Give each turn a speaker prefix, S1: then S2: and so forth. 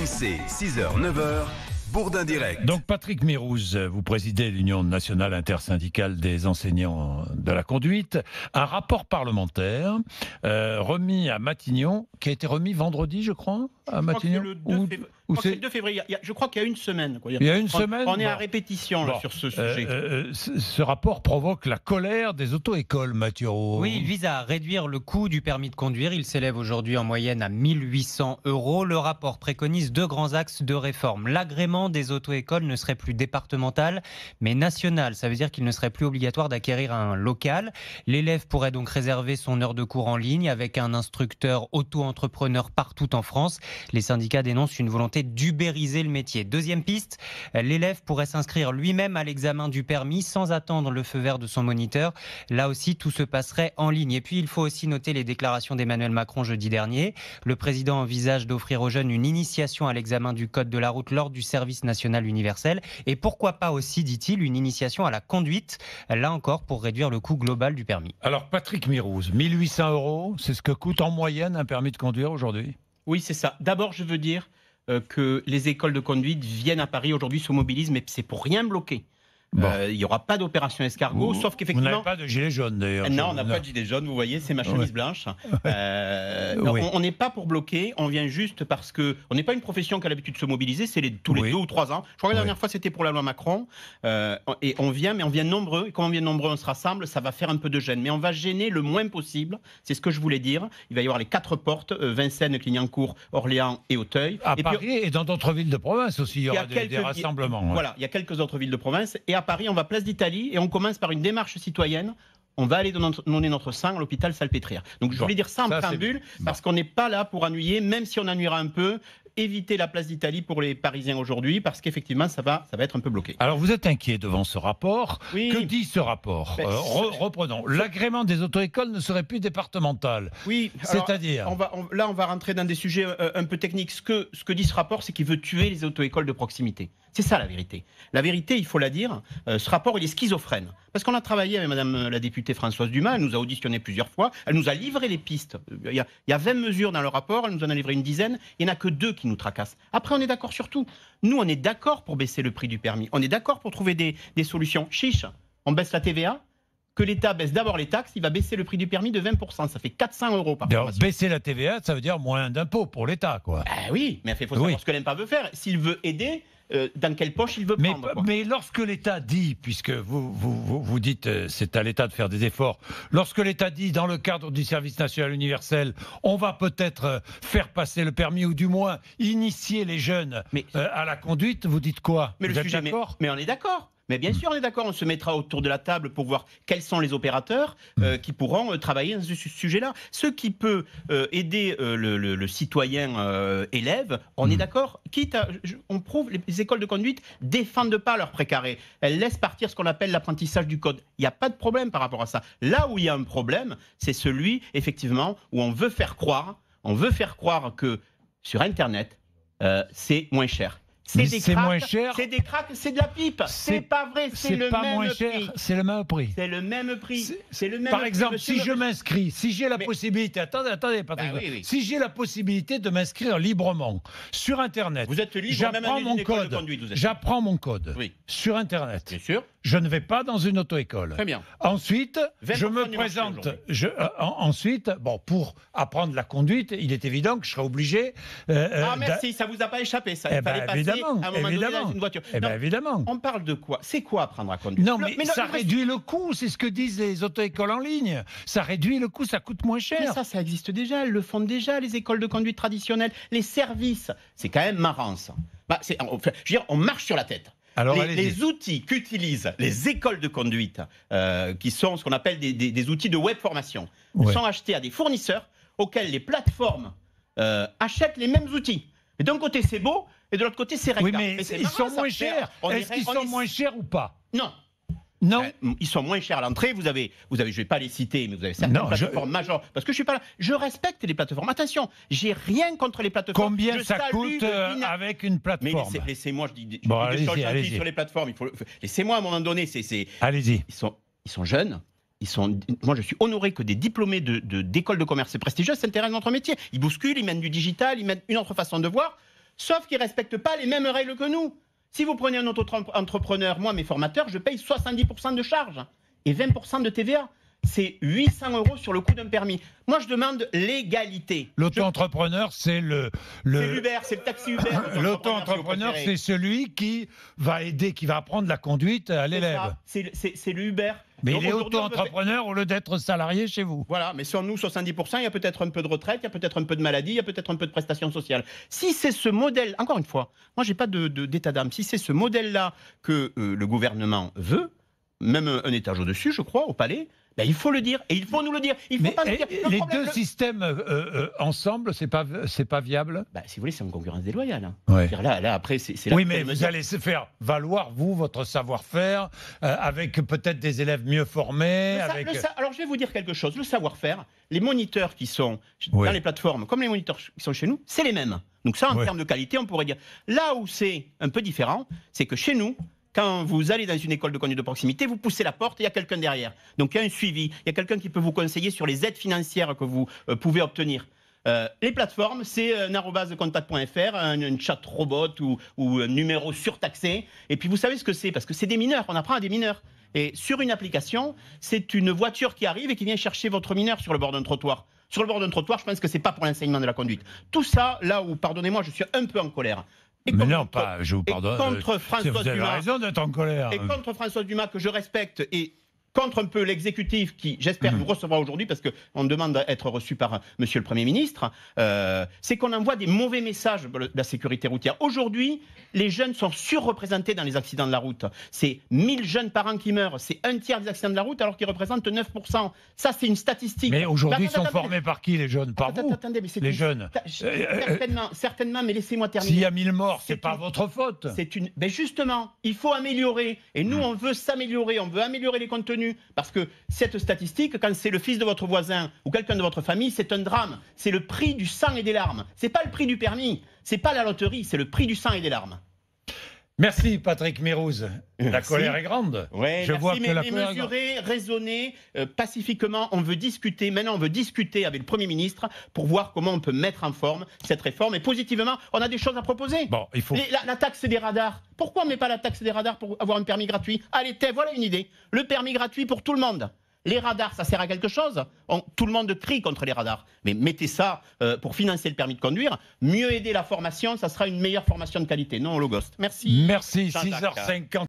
S1: RMC, 6h-9h, Bourdin Direct.
S2: Donc Patrick Mirouz, vous présidez l'Union nationale intersyndicale des enseignants de la conduite. Un rapport parlementaire remis à Matignon, qui a été remis vendredi, je crois, à Matignon.
S3: C'est le 2 février. Je crois qu'il y a une semaine.
S2: Il y a une semaine.
S3: On est à répétition là, sur ce sujet.
S2: Ce rapport provoque la colère des auto-écoles, Mathieu.
S4: Oui, il vise à réduire le coût du permis de conduire. Il s'élève aujourd'hui en moyenne à 1 800 €. Le rapport préconise 2 grands axes de réforme. L'agrément des auto-écoles ne serait plus départemental, mais national. Ça veut dire qu'il ne serait plus obligatoire d'acquérir un local. L'élève pourrait donc réserver son heure de cours en ligne avec un instructeur auto-entrepreneur partout en France. Les syndicats dénoncent une volonté d'ubériser le métier. Deuxième piste, l'élève pourrait s'inscrire lui-même à l'examen du permis sans attendre le feu vert de son moniteur. Là aussi, tout se passerait en ligne. Et puis, il faut aussi noter les déclarations d'Emmanuel Macron jeudi dernier. Le président envisage d'offrir aux jeunes une initiation à l'examen du code de la route lors du service national universel. Et pourquoi pas aussi, dit-il, une initiation à la conduite, là encore, pour réduire le coût global du permis.
S2: Alors, Patrick Mirouz, 1 800 €, c'est ce que coûte en moyenne un permis de conduire aujourd'hui ?
S3: Oui, c'est ça. D'abord, je veux dire que les écoles de conduite viennent à Paris aujourd'hui, se mobilisent, mais c'est pour rien bloquer.
S2: Bon.
S3: Il n'y aura pas d'opération escargot, sauf qu'effectivement...
S2: Vous n'avez pas de gilet jaune, d'ailleurs.
S3: Non, on n'a pas de gilet jaune, vous voyez, c'est ma chemise blanche.
S2: Oui.
S3: On n'est pas pour bloquer, on vient juste parce que... On n'est pas une profession qui a l'habitude de se mobiliser, c'est tous les 2 ou 3 ans. Je crois que la dernière fois, c'était pour la loi Macron. Et on vient, mais on vient nombreux. Et quand on vient nombreux, on se rassemble, ça va faire un peu de gêne. Mais on va gêner le moins possible, c'est ce que je voulais dire. Il va y avoir les 4 portes, Vincennes, Clignancourt, Orléans et Auteuil.
S2: À
S3: et
S2: Paris
S3: puis,
S2: et dans d'autres villes de province aussi, il y aura des rassemblements.
S3: Voilà, il y a quelques autres villes de province. Et à Paris, on va place d'Italie et on commence par une démarche citoyenne. On va aller donner notre sang à l'hôpital Salpêtrière. Donc je voulais dire ça en préambule, parce qu'on n'est pas là pour ennuyer, même si on ennuiera un peu. Éviter la place d'Italie pour les Parisiens aujourd'hui, parce qu'effectivement, ça va être un peu bloqué.
S2: Alors, vous êtes inquiet devant ce rapport.
S3: Oui.
S2: Que dit ce rapport ? Reprenons. L'agrément des auto-écoles ne serait plus départemental.
S3: Oui.
S2: C'est-à-dire
S3: Là, on va rentrer dans des sujets un peu techniques. Ce que dit ce rapport, c'est qu'il veut tuer les auto-écoles de proximité. C'est ça la vérité. La vérité, il faut la dire, ce rapport, il est schizophrène. Parce qu'on a travaillé avec Madame la députée Françoise Dumas, elle nous a auditionné plusieurs fois, elle nous a livré les pistes. Il y a 20 mesures dans le rapport, elle nous en a livré une dizaine, il n'y en a que 2 qui nous tracassent. Après, on est d'accord sur tout. Nous, on est d'accord pour baisser le prix du permis, on est d'accord pour trouver des solutions. Chiche, on baisse la TVA, que l'État baisse d'abord les taxes, il va baisser le prix du permis de 20%, ça fait 400 € par formation.
S2: Baisser la TVA, ça veut dire moins d'impôts pour l'État, quoi.
S3: Oui, mais il faut savoir ce que l'EMPA veut faire. S'il veut aider, dans quelle poche il veut prendre.
S2: Mais lorsque l'État dit, puisque vous dites c'est à l'État de faire des efforts, lorsque l'État dit dans le cadre du service national universel, on va peut-être faire passer le permis ou du moins initier les jeunes à la conduite, vous dites quoi? Vous êtes d'accord?
S3: Mais on est d'accord. Mais bien sûr, on est d'accord, on se mettra autour de la table pour voir quels sont les opérateurs qui pourront travailler dans ce sujet-là. Ce qui peut aider le citoyen élève, on est d'accord. On prouve, les écoles de conduite défendent pas leur précaré. Elles laissent partir ce qu'on appelle l'apprentissage du code. Il n'y a pas de problème par rapport à ça. Là où il y a un problème, c'est celui, effectivement, où on veut faire croire que sur Internet, c'est moins cher.
S2: C'est moins cher.
S3: C'est des cracks, c'est de la pipe. C'est pas vrai, c'est le
S2: pas
S3: même
S2: moins
S3: prix.
S2: Cher, c'est le même prix.
S3: C'est le même prix. C'est le même
S2: Par
S3: prix,
S2: exemple, si je m'inscris, si j'ai la possibilité, attendez, Patrick, si j'ai la possibilité de m'inscrire librement sur Internet,
S3: vous êtes libre,
S2: j'apprends mon code. J'apprends mon code sur Internet.
S3: Bien sûr.
S2: Je ne vais pas dans une auto-école.
S3: Très bien.
S2: Ensuite, je me présente. Ensuite, pour apprendre la conduite, il est évident que je serai obligé.
S3: Merci, ça vous a pas échappé, ça. Il fallait passer à un moment donné dans une voiture.
S2: Évidemment.
S3: On parle de quoi? C'est quoi apprendre à conduire?
S2: Non, mais ça réduit le coût, c'est ce que disent les auto-écoles en ligne. Ça réduit le coût, ça coûte moins cher.
S3: Mais ça existe déjà, elles le font déjà, les écoles de conduite traditionnelles. Les services, c'est quand même marrant, ça. Je veux dire, on marche sur la tête.
S2: Alors,
S3: les outils qu'utilisent les écoles de conduite, qui sont ce qu'on appelle des outils de web formation, sont achetés à des fournisseurs auxquels les plateformes achètent les mêmes outils. Et d'un côté, c'est beau, et de l'autre côté, c'est réglable.
S2: Oui, mais ils sont moins chers. Est-ce qu'ils sont moins chers ou pas?
S3: Non.
S2: Non.
S3: Ils sont moins chers à l'entrée. Vous avez, je ne vais pas les citer, mais vous avez certaines plateformes majeures. Parce que je suis pas là. Je respecte les plateformes. Attention, j'ai rien contre les plateformes.
S2: Combien ça coûte avec une plateforme?
S3: Mais laissez-moi, je dis des
S2: allez-y.
S3: sur les plateformes. Laissez-moi à un moment donné.
S2: Allez-y.
S3: Ils sont jeunes. Moi, je suis honoré que des diplômés d'écoles de commerce prestigieuses s'intéressent à notre métier. Ils bousculent, ils mènent du digital, ils mènent une autre façon de voir. Sauf qu'ils ne respectent pas les mêmes règles que nous. Si vous prenez un auto-entrepreneur, moi, mes formateurs, je paye 70% de charges et 20% de TVA. C'est 800 € sur le coût d'un permis. Moi, je demande l'égalité.
S2: L'auto-entrepreneur, c'est
S3: C'est l'Uber, c'est le taxi Uber.
S2: L'auto-entrepreneur, c'est celui qui va aider, qui va apprendre la conduite à l'élève.
S3: C'est le Uber.
S2: Mais
S3: Donc,
S2: il est auto-entrepreneur au lieu d'être salarié chez vous.
S3: Voilà, mais sur nous, 70%, il y a peut-être un peu de retraite, il y a peut-être un peu de maladie, il y a peut-être un peu de prestations sociales. Si c'est ce modèle, encore une fois, moi, j'ai pas d'état d'âme, si c'est ce modèle-là que le gouvernement veut, même un étage au-dessus, je crois, au palais, ben, il faut le dire, et il faut nous le dire. Il faut
S2: Mais
S3: pas nous dire.
S2: les deux systèmes ensemble, c'est pas viable.
S3: Ben, si vous voulez, c'est une concurrence déloyale.
S2: Ouais.
S3: Là, après, c'est
S2: oui, mais vous allez se faire valoir, vous, votre savoir-faire, avec peut-être des élèves mieux formés.
S3: Alors, je vais vous dire quelque chose. Le savoir-faire, les moniteurs qui sont dans les plateformes, comme les moniteurs qui sont chez nous, c'est les mêmes. Donc ça, en termes de qualité, on pourrait dire. Là où c'est un peu différent, c'est que chez nous, quand vous allez dans une école de conduite de proximité, vous poussez la porte et il y a quelqu'un derrière. Donc il y a un suivi, il y a quelqu'un qui peut vous conseiller sur les aides financières que vous pouvez obtenir. Les plateformes, c'est @contact.fr, un chat robot ou un numéro surtaxé. Et puis vous savez ce que c'est, parce que c'est des mineurs, on apprend à des mineurs. Et sur une application, c'est une voiture qui arrive et qui vient chercher votre mineur sur le bord d'un trottoir. Sur le bord d'un trottoir, je pense que c'est pas pour l'enseignement de la conduite. Tout ça, là où, pardonnez-moi, je suis un peu en colère.
S2: Mais non, pas, je vous pardonne.
S3: Contre Françoise
S2: vous avez
S3: Dumas,
S2: raison d'être en colère.
S3: et contre Françoise Dumas, que je respecte, et contre un peu l'exécutif qui, j'espère, nous recevra aujourd'hui, parce qu'on demande d'être reçu par Monsieur le Premier ministre, c'est qu'on envoie des mauvais messages de la sécurité routière. Aujourd'hui, les jeunes sont surreprésentés dans les accidents de la route. C'est 1000 jeunes par an qui meurent, c'est un tiers des accidents de la route, alors qu'ils représentent 9%. Ça, c'est une statistique.
S2: Mais aujourd'hui, ils sont formés par qui, les jeunes? Par vous?
S3: Attendez, mais c'est
S2: les jeunes.
S3: Certainement, mais laissez-moi terminer.
S2: S'il y a 1000 morts, c'est pas votre faute.
S3: Ben justement, il faut améliorer. Et nous, on veut s'améliorer, on veut améliorer les contenus. Parce que cette statistique, quand c'est le fils de votre voisin ou quelqu'un de votre famille, c'est un drame. C'est le prix du sang et des larmes. C'est pas le prix du permis, c'est pas la loterie, c'est le prix du sang et des larmes.
S2: Merci Patrick Mérouz. La colère est grande.
S3: Ouais,
S2: je vois que la
S3: colère mesurer, raisonner, pacifiquement. On veut discuter. Maintenant, on veut discuter avec le Premier ministre pour voir comment on peut mettre en forme cette réforme. Et positivement, on a des choses à proposer.
S2: Bon, il faut.
S3: La taxe des radars. Pourquoi on ne met pas la taxe des radars pour avoir un permis gratuit? Allez, voilà une idée. Le permis gratuit pour tout le monde. Les radars, ça sert à quelque chose? Tout le monde crie contre les radars. Mais mettez ça pour financer le permis de conduire. Mieux aider la formation, ça sera une meilleure formation de qualité. Non au low cost. Merci.
S2: Merci. 6h50.